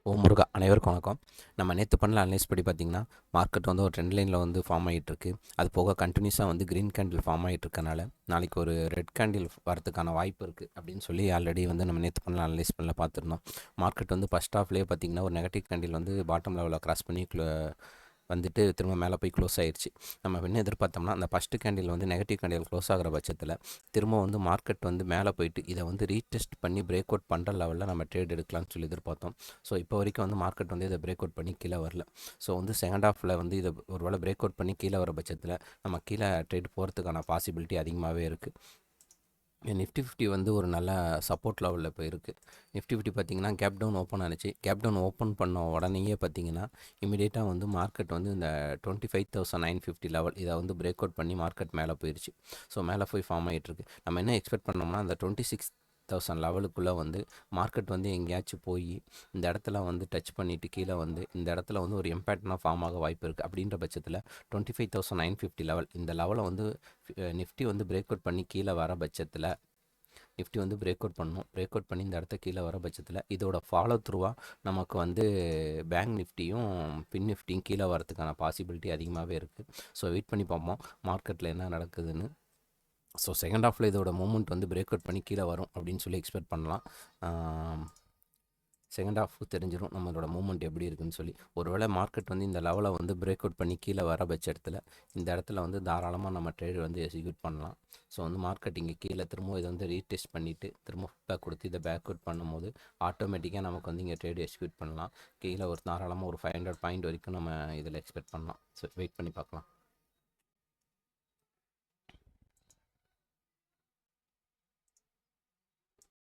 முருகா அனைவருக்கும் வணக்கம். நம்ம நேற்று பண்ணல அனலைஸ் படி பார்த்திங்கன்னா, மார்க்கெட் வந்து ஒரு ட்ரெண்ட் லைனில் வந்து ஃபார்ம் ஆகிட்டுருக்கு. அது போக கண்டினியூஸாக வந்து க்ரீன் கேண்டில் ஃபார்ம் ஆகிட்டு இருக்கனால நாளைக்கு ஒரு ரெட் கேண்டில் வரதுக்கான வாய்ப்பு இருக்குது அப்படின்னு சொல்லி ஆல்ரெடி வந்து நம்ம நேற்று பண்ணல அனலைஸ் பண்ணல பார்த்துருந்தோம். மார்க்கெட் வந்து ஃபஸ்ட் ஹாஃப்லேயே பார்த்திங்கன்னா ஒரு நெகட்டிவ் கேண்டில் வந்து பாட்டம் லெவலில் கிராஸ் பண்ணி வந்துட்டு திரும்ப மேலே போய் க்ளோஸ் ஆயிடுச்சு. நம்ம என்ன எதிர்பார்த்தோம்னா அந்த ஃபஸ்ட்டு கேண்டில் வந்து நெகட்டிவ் கேண்டில் க்ளோஸ் ஆகிற பட்சத்தில் திரும்ப வந்து மார்க்கெட் வந்து மேலே போயிட்டு இதை வந்து ரீடெஸ்ட் பண்ணி பிரேக் அவுட் பண்ணுற லெவலில் நம்ம ட்ரேட் எடுக்கலாம்னு சொல்லி எதிர்பார்த்தோம். ஸோ இப்போ வரைக்கும் வந்து மார்க்கெட் வந்து இதை பிரேக் அவுட் பண்ணி கீழே வரல. ஸோ வந்து செகண்ட் ஹாஃபில் வந்து இதை ஒரு வேளை பிரேக் அவுட் பண்ணி கீழே வர பட்சத்தில் நம்ம கீழே ட்ரேட் போகிறதுக்கான பாசிபிலிட்டி அதிகமாகவே இருக்குது. நிஃப்டி 50 வந்து ஒரு நல்ல சப்போர்ட் லெவலில் இப்போ இருக்குது. நிஃப்டி 50 பார்த்திங்கன்னா கேப் டவுன் ஓப்பன் ஆனிச்சு. கேப் டவுன் ஓப்பன் பண்ண உடனேயே பார்த்திங்கன்னா இமீடியட்டாக வந்து மார்க்கெட் வந்து இந்த 25,950 லெவல் இதை வந்து பிரேக் அவுட் பண்ணி மார்க்கெட் மேலே போயிடுச்சு. ஸோ மேலே போய் ஃபார்ம் ஆகிட்டுருக்கு. நம்ம என்ன எக்ஸ்பெக்ட் பண்ணோம்னா அந்த 26,000 லெவலுக்குள்ளே வந்து மார்க்கெட் வந்து எங்கேயாச்சும் போய் இந்த இடத்துல வந்து டச் பண்ணிவிட்டு கீழே வந்து இந்த இடத்துல வந்து ஒரு இம்பேக்ட்னா ஃபார்ம் ஆக வாய்ப்பு இருக்குது. அப்படின்ற பட்சத்தில் 25,950 லெவல் இந்த லெவலை வந்து நிஃப்டி வந்து பிரேக் அவுட் பண்ணி கீழே வர பட்சத்தில் நிஃப்டி வந்து பிரேக் அவுட் பண்ணணும். பிரேக் அவுட் பண்ணி இந்த இடத்த கீழே வர பட்சத்தில் இதோட ஃபாலோ த்ரூவாக நமக்கு வந்து பேங்க் நிஃப்டியும் பின் நிஃப்டியும் கீழே வரதுக்கான பாசிபிலிட்டி அதிகமாகவே இருக்குது. ஸோ வெயிட் பண்ணி பார்ப்போம் மார்க்கெட்டில் என்ன நடக்குதுன்னு. ஸோ செகண்ட் ஹாஃபில் இதோட மூமெண்ட் வந்து பிரேக் அவுட் பண்ணி கீழே வரும் அப்படின்னு சொல்லி எக்ஸ்பெக்ட் பண்ணலாம். செகண்ட் ஹாஃப் தெரிஞ்சிடும் நம்மளோட மூவ்மெண்ட் எப்படி இருக்குன்னு சொல்லி. ஒருவேளை மார்க்கெட் வந்து இந்த லெவலை வந்து பிரேக் அவுட் பண்ணி கீழே வர பட்சத்தில் இந்த இடத்துல வந்து தாராளமாக நம்ம ட்ரேட் வந்து எக்ஸிக்யூட் பண்ணலாம். ஸோ வந்து மார்க்கெட் இங்கே கீழே திரும்ப இதை வந்து ரீடெஸ்ட் பண்ணிவிட்டு திரும்ப ஃபுல்லாக கொடுத்து இதை பேக் அவுட் பண்ணும்போது ஆட்டோமேட்டிக்காக நமக்கு வந்து இங்கே ட்ரேட் எக்ஸிக்யூட் பண்ணலாம். கீழே ஒரு தாராளமாக ஒரு 500 பாயிண்ட் வரைக்கும் நம்ம இதில் எக்ஸ்பெக்ட் பண்ணலாம். ஸோ வெயிட் பண்ணி பார்க்கலாம்.